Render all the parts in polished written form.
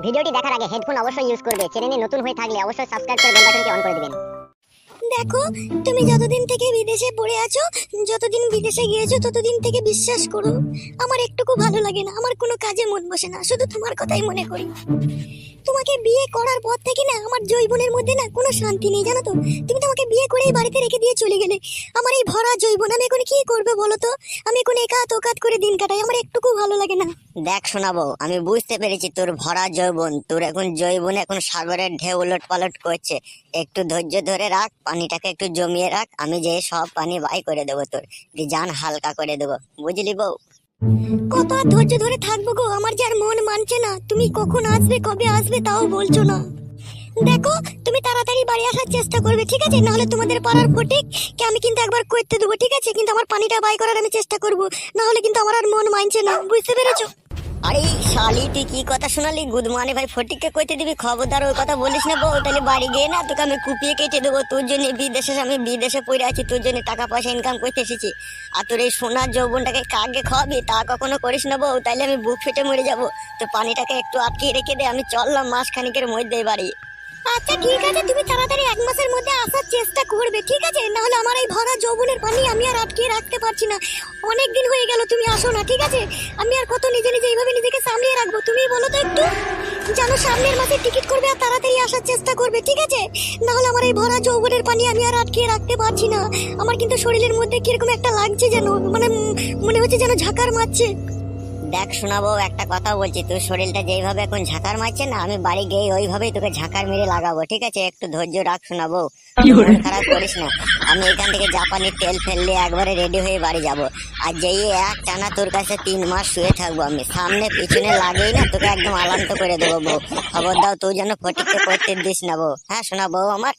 ভিডিওটি দেখার আগে হেডফোন অবশ্যই ইউজ করবে। চ্যানেলে নতুন হয়ে থাকলে অবশ্যই সাবস্ক্রাইব করে বেল বাটনটি অন করে দিবেন। দেখো, তুমি যতদিন থেকে বিদেশে পড়ে আছো, যতদিন বিদেশে গিয়েছো, ততদিন থেকে বিশ্বাস করো আমার একটুকু ভালো লাগে না। আমার কোনো কাজে মন বসে না, শুধু তোমার কথাই মনে করি। তোমাকে বিয়ে করার পর থেকে না আমার জৈবনের মধ্যে না কোনো শান্তি নেই, জানো তো। তুমি তো আমাকে বিয়ে করেই বাড়িতে রেখে দিয়ে চলে গেলে। আমার এই ভরা জৈবন আমি এখন কি করবে বলো তো? আমি এখন একাত ওকাত করে দিন কাটাই, আমার একটুকু ভালো লাগে না। দেখ শোনাবো, আমি বুঝতে পেরেছি তোর ভরা যৌবন, তোর এখন যৌবন এখন সাগরের ঢেউ উলট পালট করছে। একটু ধৈর্য ধরে রাখ, পানিটাকে একটু জমিয়ে রাখ, আমি যে সব পানি বাই করে দেবো, তোর জান হালকা করে দেবো, বুঝলি বউ? কত আর ধৈর্য ধরে থাকবো গো? আমার যে আর মন মানছে না। তুমি কখন আসবে, কবে আসবে তাও বলছো না। দেখো, তুমি তাড়াতাড়ি বাড়ি আসার চেষ্টা করবে, ঠিক আছে? নাহলে তোমাদের পাড়ার ফটিক কে আমি কিন্তু একবার করতে দেবো, ঠিক আছে? কিন্তু আমার পানিটা বাই করার আমি চেষ্টা করব, নাহলে কিন্তু আমার আর মন মানছে না, বুঝতে পেরেছো? আরে শালি, তুই কি কথা শোনালি? গুদমানি ভাই ফটিককে কইতে দিবি? খবরদার ওই কথা বলিস না বউ, তাহলে বাড়ি গিয়ে না তোকে আমি কুপিয়ে কেটে দেবো। তোর জন্য বিদেশে, আমি বিদেশে পড়ে আছি, তোর জন্য টাকা পয়সা ইনকাম করতে এসেছি। আর তোর এই সোনার যৌবনটাকে কাকে খাওয়াবি তা কখনো করিস না বউ, তাইলে আমি বুক ফেটে মরে যাবো। তো পানিটাকে একটু আটকে রেখে দে, আমি চললাম মাসখানিকের মধ্যেই বাড়ি। আচ্ছা ঠিক আছে, তুমি তাড়াতাড়ি 1 মাসের মধ্যে আসার চেষ্টা করবে, ঠিক আছে? নাহলে আমার এই ভরা যৌবনের পানি আমি আর আটকে রাখতে পারছি না। অনেক দিন হয়ে গেল তুমি আসো না, ঠিক আছে? আমি আর কত নিজে নিজে এইভাবে নিজেকে সামলিয়ে রাখবো, তুমি বলো তো একটু। জানো, সামনের মাসে টিকিট করবে আর তাড়াতাড়ি আসার চেষ্টা করবে, ঠিক আছে? নাহলে আমার এই ভরা যৌবনের পানি আমি আর আটকে রাখতে পারছি না। আমার কিন্তু শরীরের মধ্যে কিরকম একটা লাগছে, যেন মানে মনে হচ্ছে যেন ঝাঁকার মারছে। দেখ শোনাবো, একটা কথা বলছি, তোর শরীরটা যেইভাবে এখন ঝাঁকার মারছে না, আমি বাড়ি গিয়ে ওইভাবেই তোকে ঝাঁকার মেরে লাগাবো, ঠিক আছে? একটু ধৈর্য রাখ শোনাবো, মন খারাপ করিস না। আমি এখান থেকে জাপানি তেল ফেললে একবারে রেডি হয়ে বাড়ি যাব। আর যেই এক টানা তোর কাছে 3 মাস শুয়ে থাকবো আমি, সামনে পিছনে লাগেই না তোকে একদম আলান্ত করে দেবো বউ। খবর দাও, তুই যেন ফটিককে করতে দিস না বউ। হ্যাঁ শোনাবো আমার।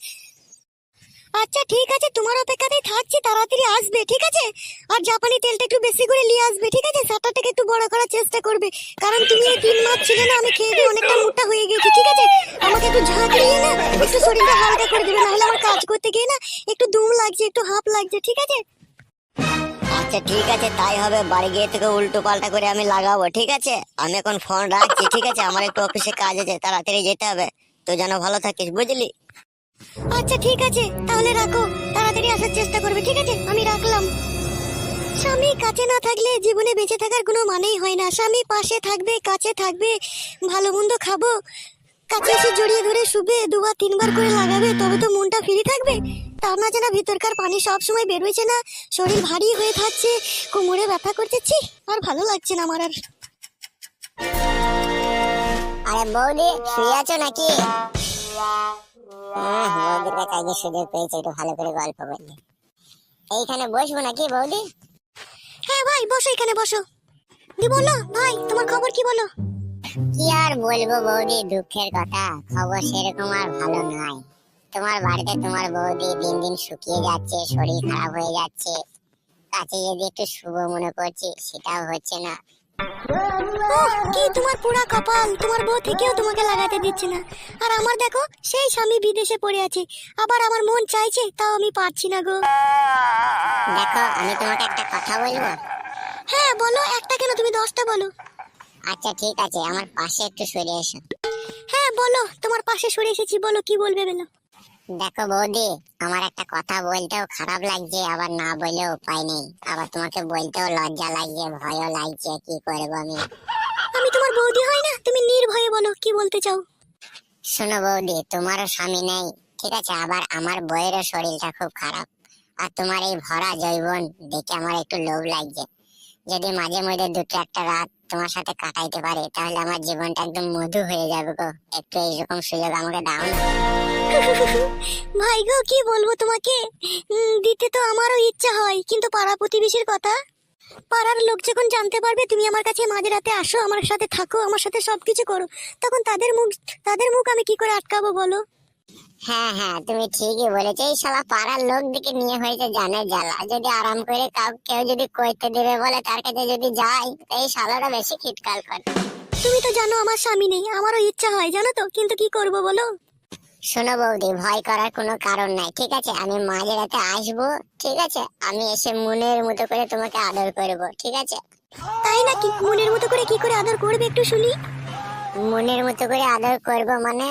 আচ্ছা ঠিক আছে, তোমার অপেক্ষাতেই থাকছি, তাড়াতাড়ি আসবে, ঠিক আছে? আর জাপানি তেলটা একটু বেশি করে নিয়ে আসবে, ঠিক আছে? সাটাটাকে একটু বড় করার চেষ্টা করবে, কারণ তুমি এই 3 মাস ছিলে না, আমি খেয়ে দিয়ে অনেকটা মোটা হয়ে গেছি, ঠিক আছে? আমাকে একটু ঝাঁক দিয়ে না একটু শরীরটা হালকা করে দেবে, নাহলে আমার কাজ করতে গিয়ে না একটু দুম লাগছে, একটু হাঁপ লাগছে, ঠিক আছে? আচ্ছা ঠিক আছে, তাই হবে। বাড়ি গিয়ে তোকে উল্টো পাল্টা করে আমি লাগাবো, ঠিক আছে? আমি এখন ফোন রাখছি, ঠিক আছে? আমার একটু অফিসে কাজ আছে, তাড়াতাড়ি যেতে হবে। তো যেন ভালো থাকিস, বুঝলি? আচ্ছা ঠিক আছে, তাহলে রাখো, তাড়াতাড়ি আসার চেষ্টা করবে, ঠিক আছে? আমি রাখলাম। স্বামী কাছে না থাকলে জীবনে বেঁচে থাকার কোনো মানেই হয় না। স্বামী পাশে থাকবে, কাছে থাকবে, ভালো মন্দ খাবো, কাছে এসে জড়িয়ে ধরে শুবে, 2-3 বার করে লাগাবে, তবে তো মনটা ফ্রি থাকবে। তা না, যেন ভিতরকার পানি সব সময় বেরোচ্ছে না, শরীর ভারী হয়ে থাকছে, কোমরে ব্যথা করছে, ছি, আর ভালো লাগছে না আমার আর। আরে বৌদি, শুয়ে আছো নাকি? বৌদির কাছে আগে সুযোগ পেয়েছে, একটু ভালো করে গল্প বললি। এইখানে বসবো নাকি বৌদি? হ্যাঁ ভাই, বসো, এখানে বসো। দি বলো ভাই, তোমার খবর কি বলো? কি আর বলবো বৌদি, দুঃখের কথা। খবর সেরকম আর ভালো নয়। তোমার বাড়িতে তোমার বৌদি দিন দিন শুকিয়ে যাচ্ছে, শরীর খারাপ হয়ে যাচ্ছে। কাছে যদি একটু শুভ মনে করছি, সেটাও হচ্ছে না। কি তোমার পুরা কপাল, তোমার বউ থেকেও তোমাকে লাগাতে দিচ্ছে না। আর আমার দেখো, সেই স্বামী বিদেশে পড়ে আছে, আবার আমার মন চাইছে, তাও আমি পারছি না গো। দেখো, আমি তোমাকে একটা কথা বলবো। হ্যাঁ বলো, একটা কেন, তুমি 10টা বলো। আচ্ছা ঠিক আছে, আমার পাশে একটু সরে এসো। হ্যাঁ বলো, তোমার পাশে সরে এসেছি, বলো কি বলবে বলো। দেখো বৌদি, আমার একটা কথা বলতেও খারাপ লাগছে, আবার না বলেও উপায় নেই। আবার তোমাকে বলতেও লজ্জা লাগছে, ভয়ও লাগছে, কি করবো আমি। আমি তোমার বৌদি হয় না? তুমি নির্ভয়ে বলো কি বলতে চাও। শোনো বৌদি, তোমারও স্বামী নেই, ঠিক আছে? আবার আমার বউয়েরও শরীরটা খুব খারাপ। আর তোমার এই ভরা যৌবন দেখে আমার একটু লোভ লাগছে। যদি মাঝে মধ্যে দুটো একটা রাত তোমার সাথে কাটাইতে পারে, তাহলে আমার জীবনটা একদম মধু হয়ে যাবে গো। একটু এইরকম সুযোগ আমাকে দাও না। ভাই গো, কি বলবো তোমাকে, দিতে তো আমারও ইচ্ছা হয়, কিন্তু পাড়া প্রতিবেশীর কথা, পাড়ার লোক যখন জানতে পারবে তুমি আমার কাছে মাঝরাতে আসো, আমার সাথে থাকো, আমার সাথে সবকিছু করো, তখন তাদের মুখ আমি কি করে আটকাবো বলো? হ্যাঁ হ্যাঁ, তুমি ঠিকই বলেছো। এই শালা পাড়ার লোক দিকে নিয়ে হয়েছে জানে জ্বালা। যদি আরাম করে কেউ যদি কইতে দেবে বলে, তার কাছে যদি যাই, এই শালাটা বেশি খিটকাল করে। তুমি তো জানো আমার স্বামী নেই, আমারও ইচ্ছা হয় জানো তো, কিন্তু কি করব বলো? শোনো বৌদি, ভয় করার কোনো কারণ নাই, ঠিক আছে? আমি মাঝরাতে আসবো, ঠিক আছে? আমি এসে মনের মতো করে তোমাকে আদর করবো, ঠিক আছে? তাই নাকি? মনের মতো করে কি করে আদর করবে একটু শুনি। মনের মতো করে আদর করব মানে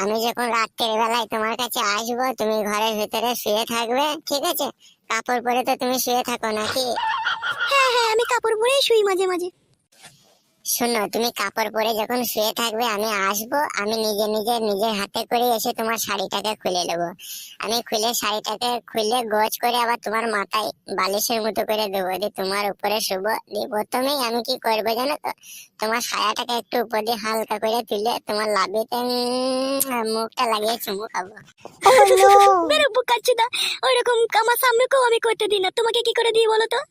আমি যখন রাত্রের বেলায় তোমার কাছে আসবো তুমি ঘরের ভিতরে শুয়ে থাকবে, ঠিক আছে? কাপড় পরে তো তুমি শুয়ে থাকো নাকি? হ্যাঁ হ্যাঁ, আমি কাপড় পরেই শুই মাঝে মাঝে। শোনো, তুমি কাপড় পরে যখন শুয়ে থাকবে আমি আসবো, আমি নিজের হাতে করে এসে তোমার শাড়িটাকে খুলে নেবো। আমি খুলে শাড়িটাকে খুলে গোছ করে আবার তোমার মাথায় বালিশের মতো করে দেবো, দিয়ে তোমার উপরে শুবো। দিয়ে প্রথমেই আমি কি করবো জানো তো, তোমার সায়াটাকে একটু উপর দিয়ে হালকা করে তুলে তোমার লাবিতে মুখটা লাগিয়ে চুমু খাবো। বেরো বোকাচ্চোদা, ওইরকম আমার সামনেকেও আমি করতে দিই না, তোমাকে কি করে দিই বলো তো?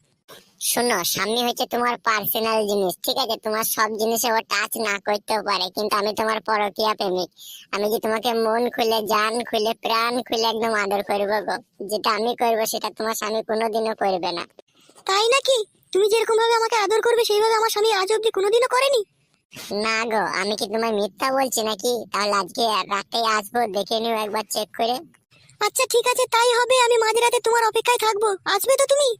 শোনো, সামনে হচ্ছে তোমার পার্সোনাল জিনিস, ঠিক আছে? তোমার সব জিনিসে ও টাচ না করতেও পারে, কিন্তু আমি তোমার পরকীয়া প্রেমিক। আমি যে তোমাকে মন খুলে, জান খুলে, প্রাণ খুলে একদম আদর করবো গো। যেটা আমি করবো সেটা তোমার স্বামী কোনোদিনও করবে না। তাই নাকি? তুমি যেরকম ভাবে আমাকে আদর করবে সেইভাবে আমার স্বামী আজ অব্দি কোনোদিনও করেনি। না গো, আমি কি তোমায় মিথ্যা বলছি নাকি? তাহলে আজকে রাতে আসবো, দেখে নিও একবার চেক করে। আচ্ছা ঠিক আছে, তাই হবে। আমি মাঝরাতে তোমার অপেক্ষায় থাকবো, আসবে তো তুমি?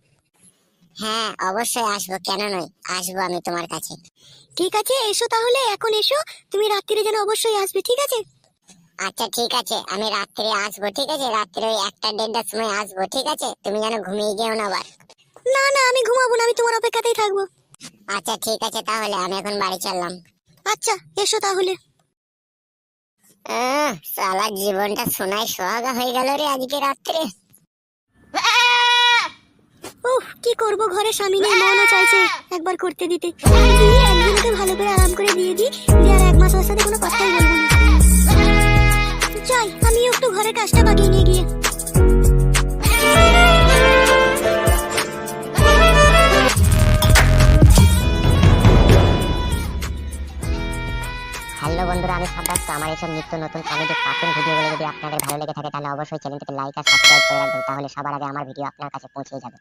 হ্যাঁ অবশ্যই আসবো, কেন নয়, আসবো আমি তোমার কাছে। ঠিক আছে, এসো তাহলে, এখন এসো। তুমি রাত্রিরে যেন অবশ্যই আসবে, ঠিক আছে? আচ্ছা ঠিক আছে, আমি রাত্রে আসবো, ঠিক আছে? রাত্রে ওই 1টা-1:30টার সময় আসবো, ঠিক আছে? তুমি যেন ঘুমিয়ে গেও না আবার। না না, আমি ঘুমাবো না, আমি তোমার অপেক্ষাতেই থাকবো। আচ্ছা ঠিক আছে, তাহলে আমি এখন বাড়ি চললাম। আচ্ছা এসো তাহলে। সালা জীবনটা সোনায় সোহাগা হয়ে গেল রে আজকে রাত্রে। উফ, কি করব, ঘরে স্বামী নেই, মনও চাইছে একবার করতে দিতে। দিয়ে একদিনকে ভালো করে আরাম করে দিয়ে দিই, দিয়ে আর 1 মাস ওর সাথে কোনো কথাই বলবো না। যাই, আমিও একটু ঘরের কাজটা বাগিয়ে নিয়ে গিয়ে। হ্যালো বন্ধুরা, আমি সাব্বাস। আমার এইসব নিত্য নতুন কমেডি কার্টুন ভিডিওগুলো যদি আপনাদের ভালো লেগে থাকে তাহলে অবশ্যই চ্যানেলটিকে লাইক আর সাবস্ক্রাইব করে রাখবেন, তাহলে সবার আগে আমার ভিডিও আপনার কাছে পৌঁছে যাবে।